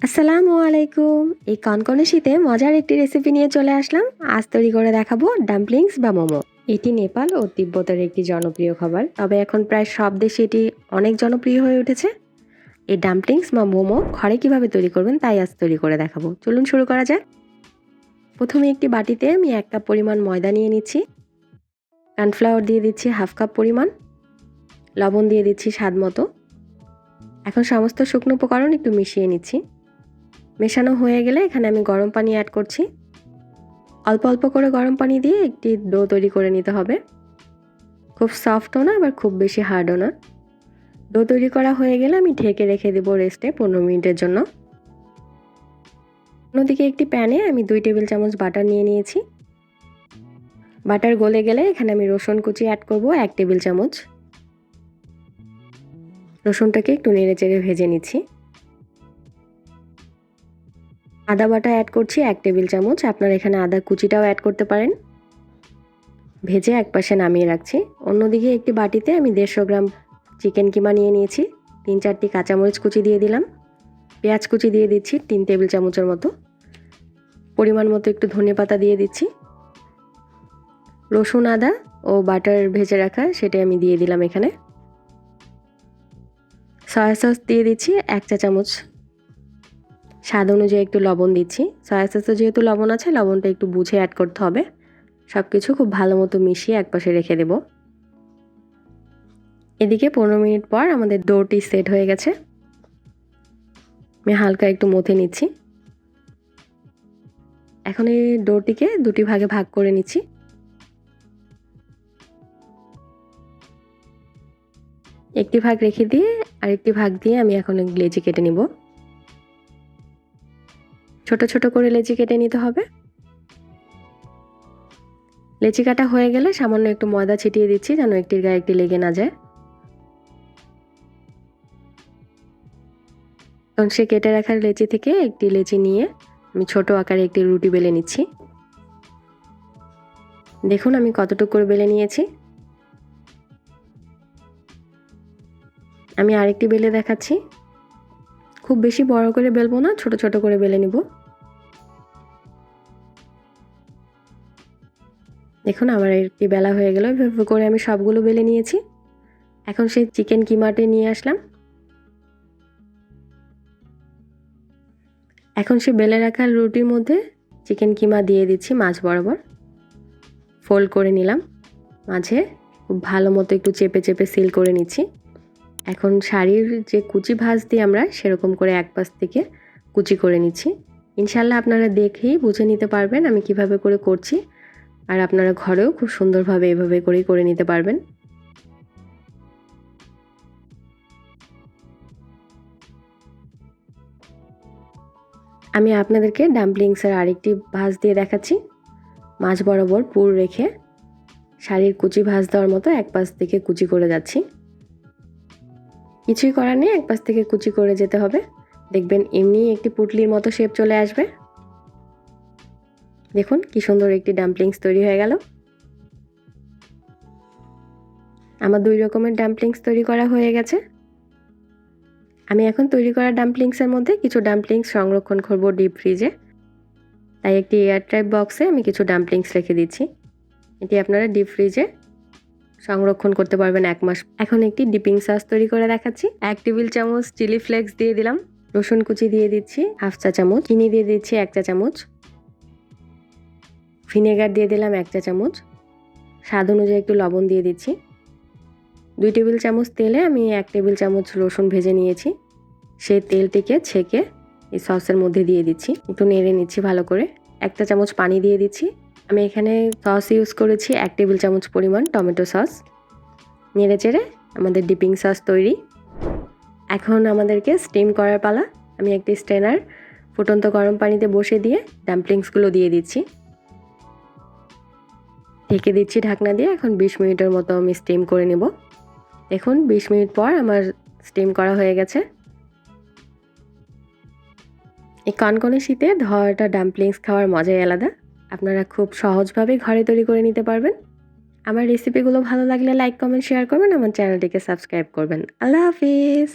আসসালামু আলাইকুম। এই কনকনে শীতে মজার একটি রেসিপি নিয়ে চলে আসলাম। আজ তৈরি করে দেখাবো ডাম্পলিংস বা মোমো। এটি নেপাল ও তিব্বতের একটি জনপ্রিয় খাবার, তবে এখন প্রায় সব দেশে এটি অনেক জনপ্রিয় হয়ে উঠেছে। এই ডাম্পলিংস বা মোমো ঘরে কিভাবে তৈরি করবেন তাই আজ তৈরি করে দেখাবো। চলুন শুরু করা যাক। প্রথমে একটি বাটিতে আমি 1 কাপ পরিমাণ ময়দা নিয়ে নিচ্ছি। কর্নফ্লাওয়ার দিয়ে দিচ্ছি হাফ কাপ পরিমাণ। লবণ দিয়ে দিচ্ছি স্বাদ মতো। এখন সমস্ত শুকনো উপকরণ একটু মিশিয়ে নিচ্ছি। মেশানো হয়ে গেলে এখানে আমি গরম পানি অ্যাড করছি। অল্প অল্প করে গরম পানি দিয়ে একটি ডো তৈরি করে নিতে হবে। খুব সফটও না আবার খুব বেশি হার্ডও না। ডো তৈরি করা হয়ে গেলে আমি ঢেকে রেখে দেবো রেস্টে 15 মিনিটের জন্য। অন্যদিকে একটি প্যানে আমি 2 টেবিল চামচ বাটার নিয়ে নিয়েছি। বাটার গলে গেলে এখানে আমি রসুন কুচি অ্যাড করব 1 টেবিল চামচ। রসুনটাকে একটু নেড়ে চেড়ে ভেজে নিচ্ছি। আদা বাটা অ্যাড করছি 1 টেবিল চামচ। আপনারা এখানে আদা কুচিটাও অ্যাড করতে পারেন। ভেজে একপাশে নামিয়ে রাখছি। অন্যদিকে একটি বাটিতে আমি 150 গ্রাম চিকেন কিমা নিয়ে নিয়েছি। 3-4টি কাঁচামরিচ কুচি দিয়ে দিলাম। পেঁয়াজ কুচি দিয়ে দিচ্ছি 3 টেবিল চামচের মতো। পরিমাণ মতো একটু ধনেপাতা দিয়ে দিচ্ছি। রসুন আদা ও বাটার ভেজে রাখা সেটা আমি দিয়ে দিলাম এখানে। সয়া সস দিয়ে দিচ্ছি 1 চা চামচ। স্বাদ অনুযায়ী একটু লবণ দিচ্ছি। সয়া সসে যেহেতু লবণ আছে, লবণটা একটু বুঝে অ্যাড করতে হবে। সব কিছু খুব ভালো মতো মিশিয়ে একপাশে রেখে দেব। এদিকে 15 মিনিট পর আমাদের ডোটি সেট হয়ে গেছে। আমি হালকা একটু মথে নিচ্ছি। এখন এই ডোটিকে দুটি ভাগে ভাগ করে নিচ্ছি। একটি ভাগ রেখে দিয়ে আরেকটি ভাগ দিয়ে আমি এখন লেচি কেটে নিব। ছোট ছোট করে লেচি কেটে নিতে হবে। লেচি কাটা হয়ে গেলে সামান্য একটু ময়দা ছিটিয়ে দিচ্ছি যেন একটির গায়ে একটি লেগে না যায়। এখন সে কেটে রাখার লেচি থেকে একটি লেচি নিয়ে আমি ছোট আকারে একটি রুটি বেলে নিচ্ছি। দেখুন আমি কতটুকু করে বেলে নিয়েছি। আমি আরেকটি বেলে দেখাচ্ছি। খুব বেশি বড় করে বেলবো না, ছোট ছোট করে বেলে নিব। দেখুন আমার একটি বেলা হয়ে গেল। এভাবে করে আমি সবগুলো বেলে নিয়েছি। এখন সেই চিকেন কিমাটি নিয়ে আসলাম। এখন সে বেলে রাখা রুটির মধ্যে চিকেন কিমা দিয়ে দিচ্ছি মাঝ বরাবর। ফোল্ড করে নিলাম। মাঝে খুব ভালো মতো একটু চেপে চেপে সিল করে নিচ্ছি। এখন শাড়ির যে কুচি ভাঁজ দিই আমরা, সেরকম করে এক পাশ থেকে কুচি করে নিচ্ছি। ইনশাল্লাহ আপনারা দেখেই বুঝে নিতে পারবেন আমি কিভাবে করে করছি। আর আপনারা ঘরেও খুব সুন্দরভাবে এভাবে করেই করে নিতে পারবেন। আমি আপনাদেরকে ডাম্পলিংসের আরেকটি ভাঁজ দিয়ে দেখাচ্ছি। মাঝ বরাবর পুর রেখে শাড়ির কুচি ভাঁজ দেওয়ার মতো এক পাশ থেকে কুচি করে যাচ্ছি। কিছুই করার নেই, এক পাশ থেকে কুচি করে যেতে হবে। দেখবেন এমনি একটি পুটলির মতো শেপ চলে আসবে। দেখুন কি সুন্দর একটি ডাম্পলিংস তৈরি হয়ে গেল। আমার 2 রকমের ডাম্পলিংস তৈরি করা হয়ে গেছে। আমি এখন তৈরি করা ডাম্পলিংসের মধ্যে কিছু ডাম্পলিংস সংরক্ষণ করব ডিপ ফ্রিজে। তাই একটি এয়ারটাইট বক্সে আমি কিছু ডাম্পলিংস রেখে দিচ্ছি। এটি আপনারা ডিপ ফ্রিজে সংরক্ষণ করতে পারবেন 1 মাস। এখন একটি ডিপিং সস তৈরি করে দেখাচ্ছি। 1 টেবিল চামচ চিলি ফ্লেক্স দিয়ে দিলাম। রসুন কুচি দিয়ে দিচ্ছি হাফ চা চামচ। চিনি দিয়ে দিচ্ছি 1 চা চামচ। ভিনেগার দিয়ে দিলাম 1 চা চামচ। স্বাদ অনুযায়ী একটু লবণ দিয়ে দিচ্ছি। 2 টেবিল চামচ তেলে আমি 1 টেবিল চামচ রসুন ভেজে নিয়েছি। সেই তেলটিকে ছেঁকে এই সসের মধ্যে দিয়ে দিচ্ছি। একটু নেড়ে নিচ্ছি ভালো করে। 1 চা চামচ পানি দিয়ে দিচ্ছি। আমি এখানে সস ইউজ করেছি 1 টেবিল চামচ পরিমাণ টমেটো সস। নেড়ে চেড়ে আমাদের ডিপিং সস তৈরি। এখন আমাদেরকে স্টিম করার পালা। আমি একটি স্ট্রেনার ফুটন্ত গরম পানিতে বসে দিয়ে ডাম্পলিংসগুলো দিয়ে দিচ্ছি। ঢেকে দিচ্ছি ঢাকনা দিয়ে। এখন 20 মিনিটের মতো আমি স্টিম করে নেব। দেখুন 20 মিনিট পর আমার স্টিম করা হয়ে গেছে। এই কনকনে শীতে ধোয়াটা ডাম্পলিংস খাওয়ার মজাই আলাদা। আপনারা খুব সহজভাবে ঘরে তৈরি করে নিতে পারবেন। আমার রেসিপিগুলো ভালো লাগলে লাইক, কমেন্ট, শেয়ার করবেন। আমার চ্যানেলটিকে সাবস্ক্রাইব করবেন। আল্লাহ হাফিজ।